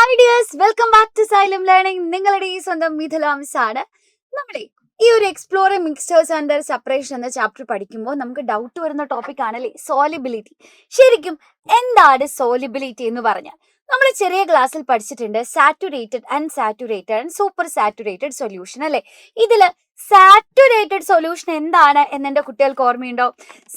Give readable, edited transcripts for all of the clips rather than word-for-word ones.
Hi dears, welcome back to Xylem learning. നിങ്ങളുടെ ഈ സ്വന്തം മിഥുലാംസാണ്. നമ്മുടെ ഈ ഒരു exploring mixtures and their separation എന്ന ചാപ്റ്റർ പഠിക്കുമ്പോൾ നമുക്ക് ഡൗട്ട് വരുന്ന ടോപ്പിക് ആണല്ലേ സോലിബിലിറ്റി. ശരിക്കും എന്താണ് സോലിബിലിറ്റി എന്ന് പറഞ്ഞാൽ നമ്മൾ ചെറിയ ക്ലാസ്സിൽ പഠിച്ചിട്ടുണ്ട് saturated, അൺസാറ്റുറേറ്റഡ് and super saturated solution അല്ലേ. ഇതില് സാറ്റുറേറ്റഡ് സൊല്യൂഷൻ എന്താണ് എന്ന് എന്റെ കുട്ടികൾക്ക് ഓർമ്മയുണ്ടോ?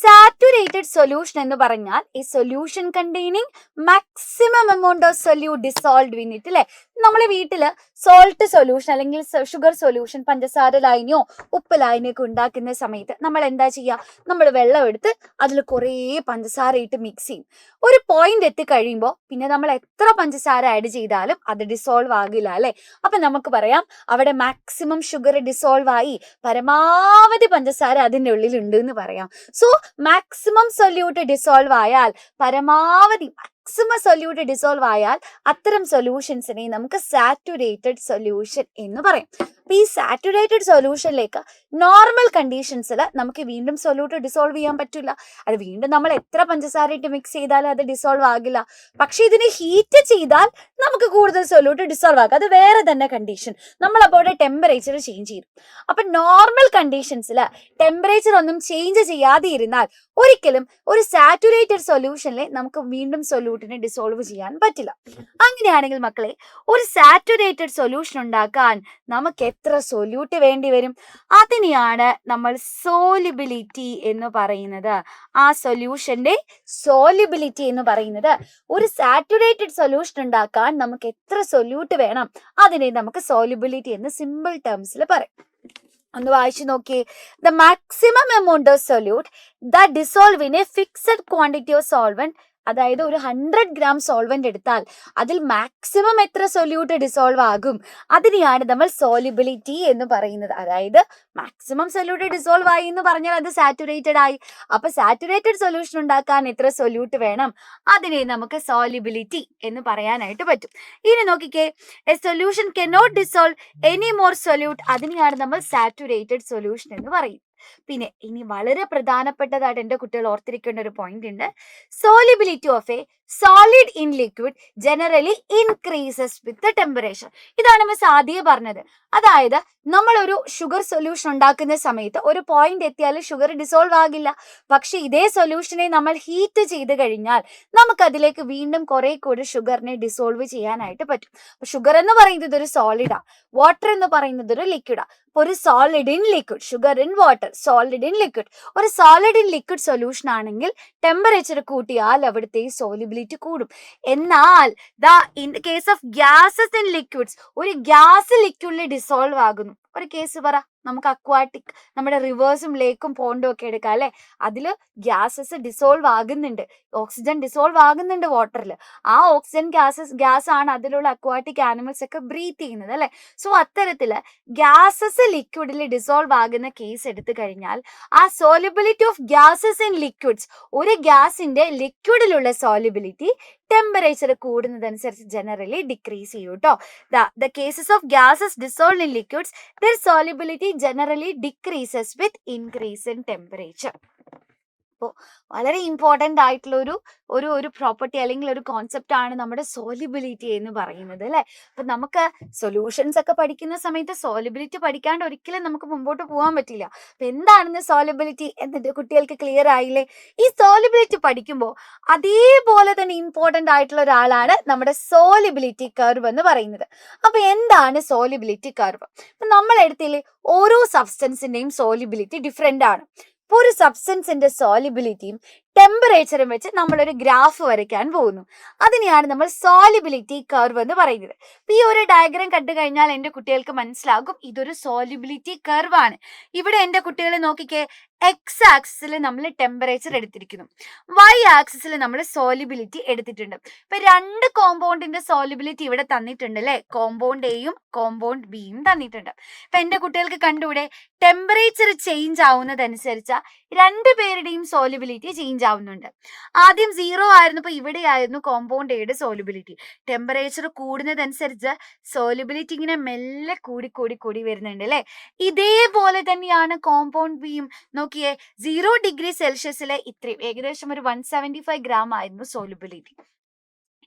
സാറ്റുറേറ്റഡ് സൊല്യൂഷൻ എന്ന് പറഞ്ഞാൽ ഈ solution containing maximum amount of solute dissolved in it അല്ലെ. നമ്മളെ വീട്ടില് സോൾട്ട് സൊല്യൂഷൻ അല്ലെങ്കിൽ ഷുഗർ സൊല്യൂഷൻ, പഞ്ചസാര ലായനിയോ ഉപ്പ് ലായനിയോ ഒക്കെ ഉണ്ടാക്കുന്ന സമയത്ത് നമ്മൾ എന്താ ചെയ്യുക? നമ്മൾ വെള്ളം എടുത്ത് അതിൽ കുറേ പഞ്ചസാര ഇട്ട് മിക്സ് ചെയ്യും. ഒരു പോയിന്റ് എത്തി കഴിയുമ്പോൾ പിന്നെ നമ്മൾ എത്ര പഞ്ചസാര ആഡ് ചെയ്താലും അത് ഡിസോൾവ് ആകില്ല അല്ലെ. അപ്പൊ നമുക്ക് പറയാം അവിടെ മാക്സിമം ഷുഗർ ഡിസോൾവ് ആയി, പരമാവധി പഞ്ചസാര അതിൻ്റെ ഉള്ളിൽ ഉണ്ട് എന്ന് പറയാം. സോ മാക്സിമം സൊല്യൂട്ട് ഡിസോൾവ് ആയാൽ, പരമാവധി മാക്സിമം സൊല്യൂട്ട് ഡിസോൾവ് ആയാൽ അത്തരം സൊല്യൂഷൻസിനെ നമുക്ക് സാറ്റുറേറ്റഡ് സൊല്യൂഷൻ എന്ന് പറയും. അപ്പൊ ഈ സാറ്റുറേറ്റഡ് സൊല്യൂഷനിലേക്ക് നോർമൽ കണ്ടീഷൻസിൽ നമുക്ക് വീണ്ടും സൊല്യൂട്ട് ഡിസോൾവ് ചെയ്യാൻ പറ്റില്ല. അത് വീണ്ടും നമ്മൾ എത്ര പഞ്ചസാര ഇട്ട് മിക്സ് ചെയ്താലും അത് ഡിസോൾവ് ആകില്ല. പക്ഷെ ഇതിനെ ഹീറ്റ് ചെയ്താൽ നമുക്ക് കൂടുതൽ സൊല്യൂട്ട് ഡിസോൾവ് ആക്കാം. അത് വേറെ തന്നെ കണ്ടീഷൻ. നമ്മൾ അപ്പോൾ ടെമ്പറേച്ചർ ചേഞ്ച് ചെയ്യും. അപ്പൊ നോർമൽ കണ്ടീഷൻസിൽ ടെമ്പറേച്ചർ ഒന്നും ചേഞ്ച് ചെയ്യാതെ ഇരുന്നാൽ ഒരിക്കലും ഒരു സാറ്റുറേറ്റഡ് സൊല്യൂഷനിൽ നമുക്ക് വീണ്ടും സൊല്യൂട്ടിനെ ഡിസോൾവ് ചെയ്യാൻ പറ്റില്ല. അങ്ങനെയാണെങ്കിൽ മക്കളെ, ഒരു സാറ്റുറേറ്റഡ് സൊല്യൂഷൻ ഉണ്ടാക്കാൻ നമുക്ക് എത്ര സൊല്യൂട്ട് വേണ്ടി വരും? അതിനെയാണ് നമ്മൾ സോലിബിലിറ്റി എന്ന് പറയുന്നത്. ആ സൊല്യൂഷന്റെ സോലിബിലിറ്റി എന്ന് പറയുന്നത്, ഒരു സാറ്റുറേറ്റഡ് സൊല്യൂഷൻ ഉണ്ടാക്കാൻ നമുക്ക് എത്ര സൊല്യൂട്ട് വേണം, അതിനെ നമുക്ക് സോലിബിലിറ്റി എന്ന് സിമ്പിൾ ടേംസിൽ പറയും. ഒന്ന് വായിച്ചു നോക്കിയേ. The maximum amount of solute that dissolve in A fixed quantity of solvent. അതായത് ഒരു 100 ഗ്രാം സോൾവെന്റ് എടുത്താൽ അതിൽ മാക്സിമം എത്ര സൊല്യൂട്ട് ഡിസോൾവ് ആകും, അതിനെയാണ് നമ്മൾ സോലിബിലിറ്റി എന്ന് പറയുന്നത്. അതായത് മാക്സിമം സൊല്യൂട്ട് ഡിസോൾവ് ആയി എന്ന് പറഞ്ഞാൽ അത് സാറ്റുറേറ്റഡ് ആയി. അപ്പൊ സാറ്റുറേറ്റഡ് സൊല്യൂഷൻ ഉണ്ടാക്കാൻ എത്ര സൊല്യൂട്ട് വേണം, അതിനെ നമുക്ക് സോലിബിലിറ്റി എന്ന് പറയാനായിട്ട് പറ്റും. ഇനി നോക്കിക്കേ, A solution cannot dissolve any more solute, അതിനെയാണ് നമ്മൾ സാറ്റുറേറ്റഡ് സൊല്യൂഷൻ എന്ന് പറയും. പിന്നെ ഇനി വളരെ പ്രധാനപ്പെട്ടതായിട്ട് എൻ്റെ കുട്ടികൾ ഓർത്തിരിക്കേണ്ട ഒരു പോയിന്റ് ഉണ്ട്. Solubility of A solid in liquid generally increases with temperature. ഇതാണ് മിസ് ആദ്യം പറഞ്ഞത്. അതായത് നമ്മൾ ഒരു ഷുഗർ സൊല്യൂഷൻ ഉണ്ടാക്കുന്ന സമയത്ത് ഒരു പോയിന്റ് എത്തിയാൽ ഷുഗർ ഡിസോൾവ് ആകില്ല. പക്ഷെ ഇതേ സൊല്യൂഷനെ നമ്മൾ ഹീറ്റ് ചെയ്ത് കഴിഞ്ഞാൽ നമുക്ക് അതിലേക്ക് വീണ്ടും കുറെ കൂടി ഷുഗറിനെ ഡിസോൾവ് ചെയ്യാനായിട്ട് പറ്റും. അപ്പൊ ഷുഗർ എന്ന് പറയുന്നത് ഒരു സോളിഡാ, വാട്ടർ എന്ന് പറയുന്നത് ഒരു ലിക്വിഡാ. അപ്പൊ ഒരു solid in liquid, sugar in water, solid in liquid. ഒരു സോളിഡ് ഇൻ ലിക്വിഡ് സൊല്യൂഷൻ ആണെങ്കിൽ ടെമ്പറേച്ചർ കൂട്ടിയാൽ അവിടുത്തെ സോലിബിലിറ്റി കൂടും. എന്നാൽ in the case of gases in liquids, ഒരു ഗ്യാസ് ലിക്വിഡിൽ ഡിസോൾവ് ആകുന്നു. ഒരു കേസ് പറ, നമുക്ക് അക്വാട്ടിക്, നമ്മുടെ റിവേഴ്സും ലേക്കും പോണ്ടും ഒക്കെ എടുക്കാം അല്ലെ. അതില് ഗ്യാസസ് ഡിസോൾവ് ആകുന്നുണ്ട്, ഓക്സിജൻ ഡിസോൾവ് ആകുന്നുണ്ട് വാട്ടറിൽ. ആ ഓക്സിജൻ ഗ്യാസ് ആണ് അതിലുള്ള അക്വാട്ടിക് ആനിമൽസ് ഒക്കെ ബ്രീത്ത് ചെയ്യുന്നത് അല്ലെ. സോ അത്തരത്തില് ഗ്യാസസ് ലിക്വിഡിൽ ഡിസോൾവ് ആകുന്ന കേസ് എടുത്തു കഴിഞ്ഞാൽ ആ solubility of gases in liquids, ഒരു ഗ്യാസിന്റെ ലിക്വിഡിലുള്ള സോലിബിലിറ്റി ടെമ്പറേച്ചർ കൂടുന്നതനുസരിച്ച് ജനറലി ഡിക്രീസ് ചെയ്യും കേട്ടോ. The cases of gases dissolve in liquids, their solubility generally decreases with increase in temperature. അപ്പോൾ വളരെ ഇമ്പോർട്ടൻ്റ് ആയിട്ടുള്ള ഒരു പ്രോപ്പർട്ടി അല്ലെങ്കിൽ ഒരു കോൺസെപ്റ്റ് ആണ് നമ്മുടെ സോലിബിലിറ്റി എന്ന് പറയുന്നത് അല്ലെ. അപ്പൊ നമുക്ക് സൊല്യൂഷൻസ് ഒക്കെ പഠിക്കുന്ന സമയത്ത് സോലിബിലിറ്റി പഠിക്കാണ്ട് ഒരിക്കലും നമുക്ക് മുമ്പോട്ട് പോകാൻ പറ്റില്ല. അപ്പൊ എന്താണെന്ന് സോലിബിലിറ്റി എന്നിട്ട് കുട്ടികൾക്ക് ക്ലിയർ ആയില്ലേ? ഈ സോലിബിലിറ്റി പഠിക്കുമ്പോൾ അതേപോലെ തന്നെ ഇമ്പോർട്ടൻ്റ് ആയിട്ടുള്ള ഒരാളാണ് നമ്മുടെ സോലിബിലിറ്റി കർവ് എന്ന് പറയുന്നത്. അപ്പൊ എന്താണ് സോലിബിലിറ്റി കർവ്? അപ്പൊ നമ്മൾ എടുത്തില്ലേ, ഓരോ സബ്സ്റ്റൻസിന്റെയും സോലിബിലിറ്റി ഡിഫറെന്റ് ആണ്. ഇപ്പൊ ഒരു സബ്സ്റ്റൻസിന്റെ സോലിബിലിറ്റിയും ടെമ്പറേച്ചറും വെച്ച് നമ്മളൊരു ഗ്രാഫ് വരയ്ക്കാൻ പോകുന്നു. അതിനെയാണ് നമ്മൾ സോലിബിലിറ്റി കർവ് എന്ന് പറയുന്നത്. അപ്പൊ ഈ ഒരു ഡയഗ്രാം കണ്ടു കഴിഞ്ഞാൽ എൻ്റെ കുട്ടികൾക്ക് മനസ്സിലാകും ഇതൊരു സോലിബിലിറ്റി കർവ് ആണ്. ഇവിടെ എൻ്റെ കുട്ടികളെ നോക്കിക്കേ, എക്സ് ആക്സിസിൽ നമ്മൾ ടെമ്പറേച്ചർ എടുത്തിരിക്കുന്നു, വൈ ആക്സിസിൽ നമ്മൾ സോലിബിലിറ്റി എടുത്തിട്ടുണ്ട്. ഇപ്പൊ രണ്ട് കോമ്പൗണ്ടിന്റെ സോലിബിലിറ്റി ഇവിടെ തന്നിട്ടുണ്ട് അല്ലെ. കോമ്പൗണ്ട് എയും കോമ്പൗണ്ട് ബിയും തന്നിട്ടുണ്ട്. ഇപ്പൊ എൻ്റെ കുട്ടികൾക്ക് കണ്ടൂടെ, ടെമ്പറേച്ചർ ചേഞ്ച് ആവുന്നതനുസരിച്ച് രണ്ടുപേരുടെയും സോലിബിലിറ്റി ചേഞ്ച് ആവുന്നുണ്ട്. ആദ്യം 0 ആയിരുന്നപ്പോൾ ഇവിടെ ആയിരുന്നു കോമ്പൗണ്ട് എയുടെ സോലിബിലിറ്റി. ടെമ്പറേച്ചർ കൂടുന്നതനുസരിച്ച് സോലിബിലിറ്റി ഇങ്ങനെ മെല്ലെ കൂടി വരുന്നുണ്ട് അല്ലെ. ഇതേപോലെ തന്നെയാണ് കോമ്പൗണ്ട് ബിയും. നോക്കിയേ, 0 ഡിഗ്രി സെൽഷ്യസിലെ ഇത്രയും ഏകദേശം ഒരു 175 ഗ്രാം ആയിരുന്നു സോലിബിലിറ്റി.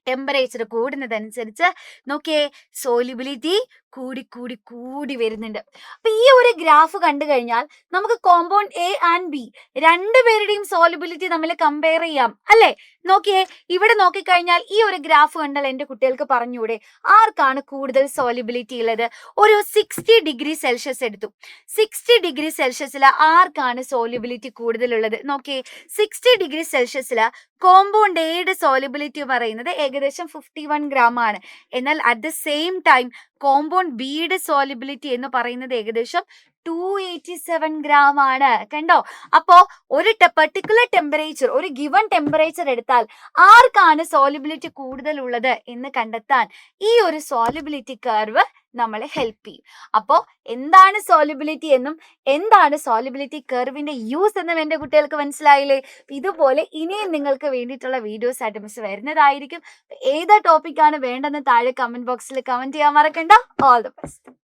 ടെമ്പറേച്ചർ കൂടുന്നതനുസരിച്ച് നോക്കിയേ സോലിബിലിറ്റി കൂടി വരുന്നുണ്ട്. അപ്പൊ ഈ ഒരു ഗ്രാഫ് കണ്ടു കഴിഞ്ഞാൽ നമുക്ക് കോമ്പൗണ്ട് എ ആൻഡ് ബി രണ്ടുപേരുടെയും സോലിബിലിറ്റി തമ്മിൽ കമ്പയർ ചെയ്യാം അല്ലെ. നോക്കിയേ ഇവിടെ നോക്കിക്കഴിഞ്ഞാൽ ഈ ഒരു ഗ്രാഫ് കണ്ടാൽ എന്റെ കുട്ടികൾക്ക് പറഞ്ഞൂടെ ആർക്കാണ് കൂടുതൽ സോലിബിലിറ്റി ഉള്ളത്? ഒരു 60 ഡിഗ്രി സെൽഷ്യസ് എടുത്തു. 60 ഡിഗ്രി സെൽഷ്യസിൽ ആർക്കാണ് സോലിബിലിറ്റി കൂടുതലുള്ളത്? നോക്കിയേ 60 ഡിഗ്രി സെൽഷ്യസിൽ കോമ്പൗണ്ട് എയുടെ സോലിബിലിറ്റി പറയുന്നത് ഏകദേശം 51 ഗ്രാം ആണ്. എന്നാൽ at the same time compound ബിയുടെ സോലിബിലിറ്റി എന്ന് പറയുന്നത് ഏകദേശം 287 ഗ്രാം ആണ്. കണ്ടോ? അപ്പോ ഒരു പെർട്ടിക്കുലർ ടെമ്പറേച്ചർ, ഒരു ഗിവൺ ടെമ്പറേച്ചർ എടുത്താൽ ആർക്കാണ് സോലിബിലിറ്റി കൂടുതൽ ഉള്ളത് എന്ന് കണ്ടെത്താൻ ഈ ഒരു സോലിബിലിറ്റി കർവ് നമ്മളെ ഹെൽപ്പ് ചെയ്യും. അപ്പോൾ എന്താണ് സോലിബിലിറ്റി എന്നും എന്താണ് സോലിബിലിറ്റി കർവിന്റെ യൂസ് എന്നും എന്റെ കുട്ടികൾക്ക് മനസ്സിലായില്ലേ? ഇതുപോലെ ഇനിയും നിങ്ങൾക്ക് വേണ്ടിയിട്ടുള്ള വീഡിയോസ് ആയിട്ട് മിസ് വരുന്നതായിരിക്കും. ഏത് ടോപ്പിക്കാണ് വേണ്ടെന്ന് താഴെ കമന്റ് ബോക്സിൽ കമന്റ് ചെയ്യാൻ മറക്കണ്ട. All the best.